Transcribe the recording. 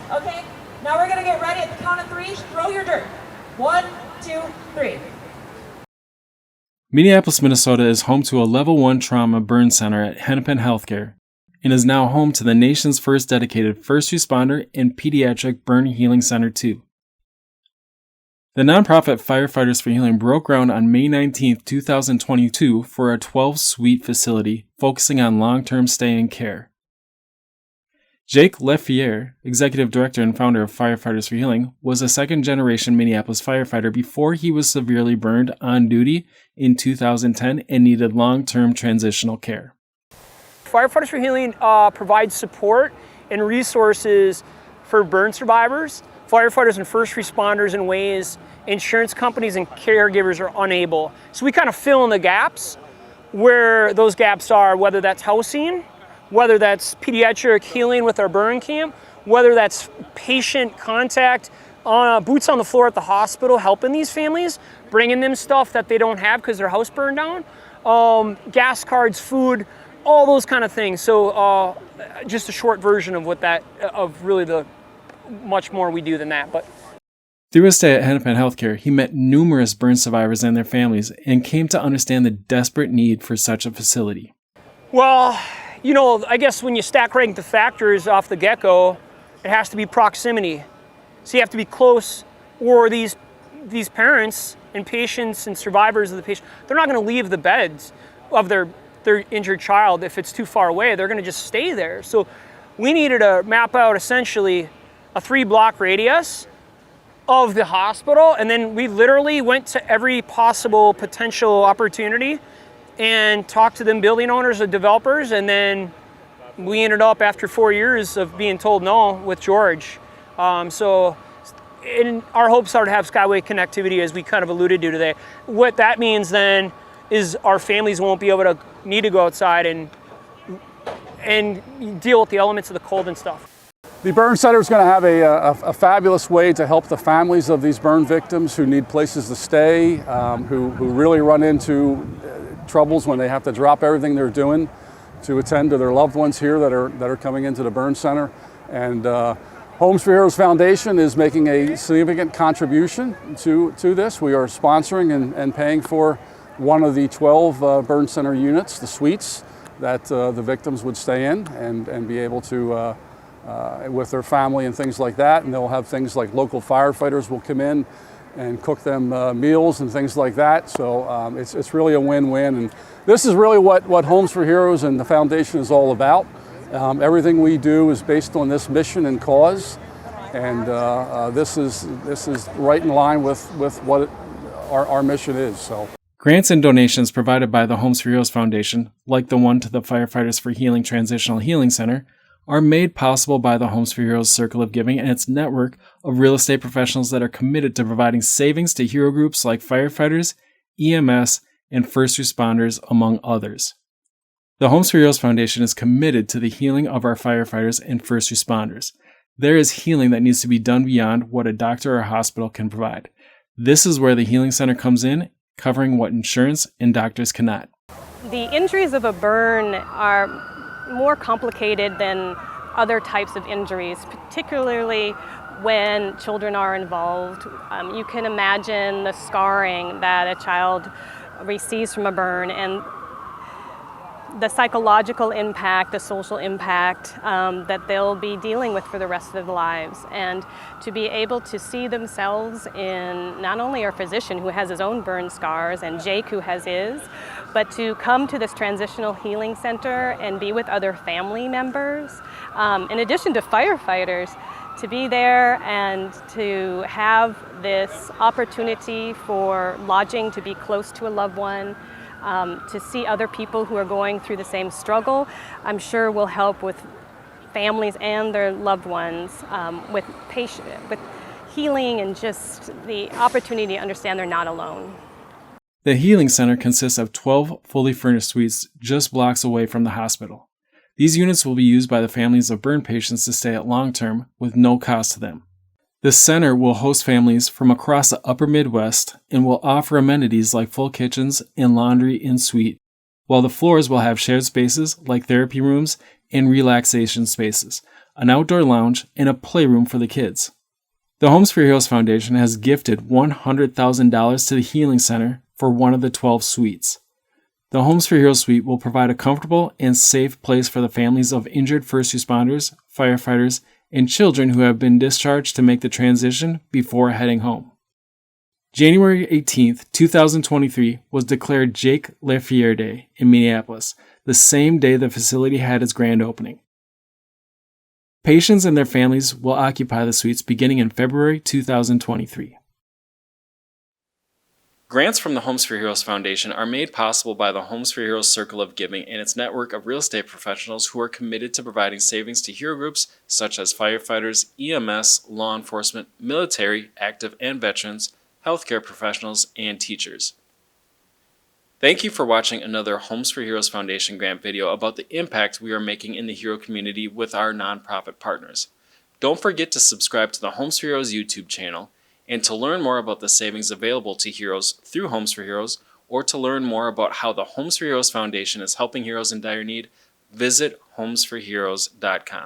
Okay, now we're gonna get ready at the count of 3. Throw your dirt. 1, 2, 3. Minneapolis, Minnesota is home to a Level 1 trauma burn center at Hennepin Healthcare and is now home to the nation's first dedicated first responder and pediatric burn healing center too. The nonprofit Firefighters for Healing broke ground on May 19, 2022 for a 12-suite facility focusing on long-term stay and care. Jake Lefier, executive director and founder of Firefighters for Healing, was a second-generation Minneapolis firefighter before he was severely burned on duty in 2010 and needed long-term transitional care. Firefighters for Healing provides support and resources for burn survivors, firefighters and first responders in ways insurance companies and caregivers are unable. So we kind of fill in the gaps where those gaps are, whether that's housing, whether that's pediatric healing with our burn camp, whether that's patient contact, boots on the floor at the hospital, helping these families, bringing them stuff that they don't have because their house burned down, gas cards, food, all those kind of things. So just a short version of what that, of really the much more we do than that. But through his stay at Hennepin Healthcare, he met numerous burn survivors and their families and came to understand the desperate need for such a facility. Well, you know, I guess when you stack rank the factors off the get-go, it has to be proximity. So you have to be close, or these parents and patients and survivors of the patient, they're not going to leave the beds of their injured child if it's too far away. They're going to just stay there. So we needed to map out essentially a 3-block radius of the hospital, and then we literally went to every possible potential opportunity and talked to them building owners and developers, and then we ended up after 4 years of being told no with George. So our hopes are to have Skyway connectivity, as we kind of alluded to today. What that means then is our families won't be able to need to go outside and deal with the elements of the cold and stuff. The Burn Center is going to have a fabulous way to help the families of these burn victims who need places to stay, who really run into troubles when they have to drop everything they're doing to attend to their loved ones here that are coming into the Burn Center. And Homes for Heroes Foundation is making a significant contribution to this. We are sponsoring and paying for one of the 12 Burn Center units, the suites, that the victims would stay in and be able to with their family and things like that. And they'll have things like local firefighters will come in and cook them meals and things like that. So it's really a win-win. And this is really what Homes for Heroes and the foundation is all about. Everything we do is based on this mission and cause. And this is right in line with what our mission is. So. Grants and donations provided by the Homes for Heroes Foundation, like the one to the Firefighters for Healing Transitional Healing Center, are made possible by the Homes for Heroes Circle of Giving and its network of real estate professionals that are committed to providing savings to hero groups like firefighters, EMS, and first responders, among others. The Homes for Heroes Foundation is committed to the healing of our firefighters and first responders. There is healing that needs to be done beyond what a doctor or hospital can provide. This is where the Healing Center comes in, covering what insurance and doctors cannot. The injuries of a burn are more complicated than other types of injuries, particularly when children are involved. You can imagine the scarring that a child receives from a burn and the psychological impact, the social impact that they'll be dealing with for the rest of their lives. And to be able to see themselves in not only our physician who has his own burn scars and Jake who has his, but to come to this Transitional Healing Center and be with other family members, in addition to firefighters, to be there and to have this opportunity for lodging, to be close to a loved one, to see other people who are going through the same struggle, I'm sure will help with families and their loved ones with healing and just the opportunity to understand they're not alone. The Healing Center consists of 12 fully furnished suites just blocks away from the hospital. These units will be used by the families of burn patients to stay at long term with no cost to them. The center will host families from across the upper Midwest and will offer amenities like full kitchens and laundry in suite, while the floors will have shared spaces like therapy rooms and relaxation spaces, an outdoor lounge, and a playroom for the kids. The Homes for Heroes Foundation has gifted $100,000 to the Healing Center for one of the 12 suites. The Homes for Heroes suite will provide a comfortable and safe place for the families of injured first responders, firefighters, and children who have been discharged to make the transition before heading home. January 18, 2023 was declared Jake LaFierre Day in Minneapolis, the same day the facility had its grand opening. Patients and their families will occupy the suites beginning in February 2023. Grants from the Homes for Heroes Foundation are made possible by the Homes for Heroes Circle of Giving and its network of real estate professionals who are committed to providing savings to hero groups such as firefighters, EMS, law enforcement, military, active and veterans, healthcare professionals, and teachers. Thank you for watching another Homes for Heroes Foundation grant video about the impact we are making in the hero community with our nonprofit partners. Don't forget to subscribe to the Homes for Heroes YouTube channel, and to learn more about the savings available to heroes through Homes for Heroes, or to learn more about how the Homes for Heroes Foundation is helping heroes in dire need, visit homesforheroes.com.